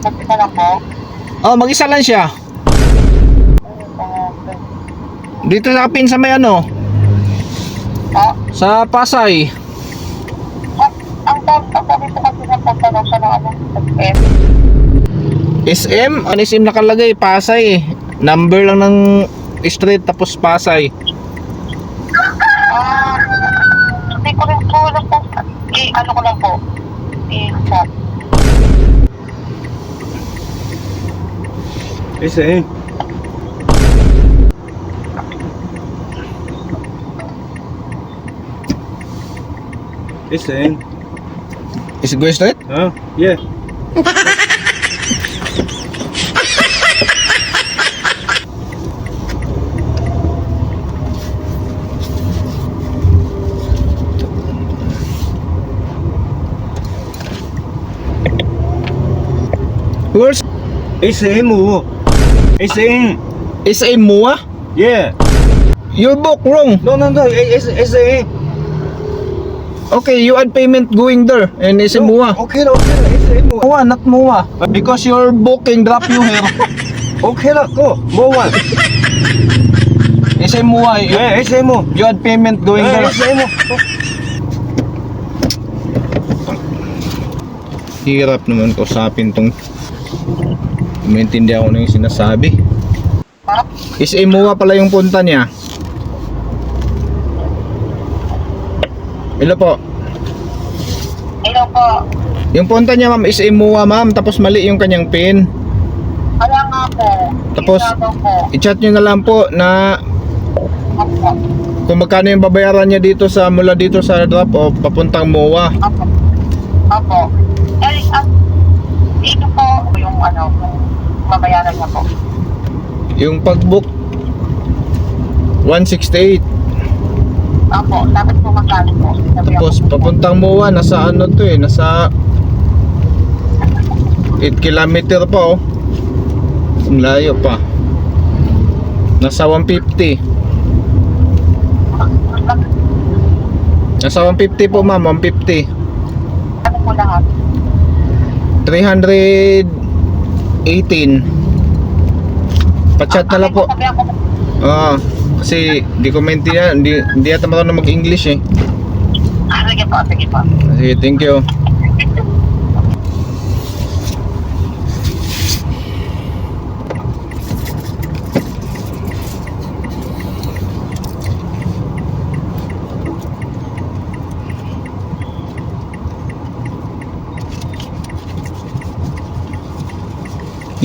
Mag-isa lang po. Oh, mag-isa lang siya. Dito sa Kapin sa may ano? Sa Pasay. Ang sabi ko kasi na pagtanong siya ng ano, SM. SM? Ano SM nakalagay? Pasay. Number lang ng street tapos Pasay. Hindi ko rin po alam po. Ano ko lang po. I-chat. SM. SM. Is it going straight? Huh? Yeah. Where's SM. SM. SM Mua? Yeah. Your book wrong. No. SM. Okay, you had payment going there and SM Mua. Okay. SM. Mua, not Mua. Because your booking drop you here. Okay lah. Go. More one. SM Mua. Yeah. SM. You had payment going there. SM. Hirap naman kausapin tong maintindihan ko na yung sinasabi. SM Mua pala yung punta niya. Hello po. Hello po. Yung punta niya ma'am is Mua ma'am, tapos mali yung kanyang pin. Wala nga po. Tapos Isado po. i-chat nyo na lang po na Opo. kung magkano yung babayaran niya dito sa mula dito sa drop off papuntang Mua. Opo. Opo. Dito po yung ano, yung mabayaran niya po. Yung pag-book 168. Opo. Dapat po magkano po. Sabi Tapos ako. papuntang Mua nasa ano to eh, nasa 8 kilometer pa oh. Ang layo pa. Nasa 150. Nasa 150 po ma'am, 150. Ano po lahat? 318. Pa-chat na lang po. Sabi ako. Oo. Kasi di ko maintindihan, hindi yata marunong mag-English eh. Sige po. Sige po. Sige, thank you.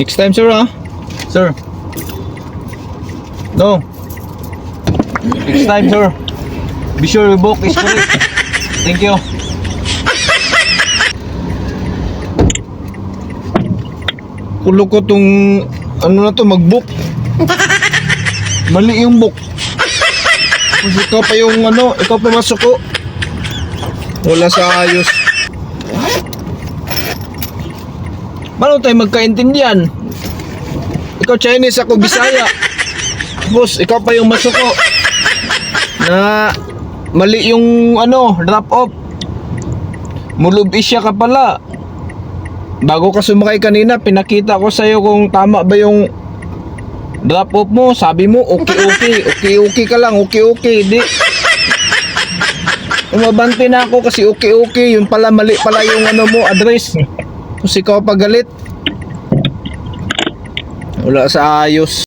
Next time, sir, ah. Sir. No. Next time, sir. Be sure your book is correct. Thank you. Kulo ko tong ano na to, mag-book. Mali yung book. Kasi ikaw pa yung ano, ikaw pa masuko. Wala sa ayos. Paano tayo magkaintindihan? Ikaw Chinese, ako Bisaya. Boss, ikaw pa yung masuko. Na mali yung ano, drop off. Mulub isya ka pala. Bago ka sumakay kanina, pinakita ko sa'yo kung tama ba yung drop off mo. Sabi mo, okay ka lang, okay. Di. Umabante na ako kasi okay. Yun pala, mali pala yung ano mo, address. Kasi ikaw pagalit. Wala sa ayos.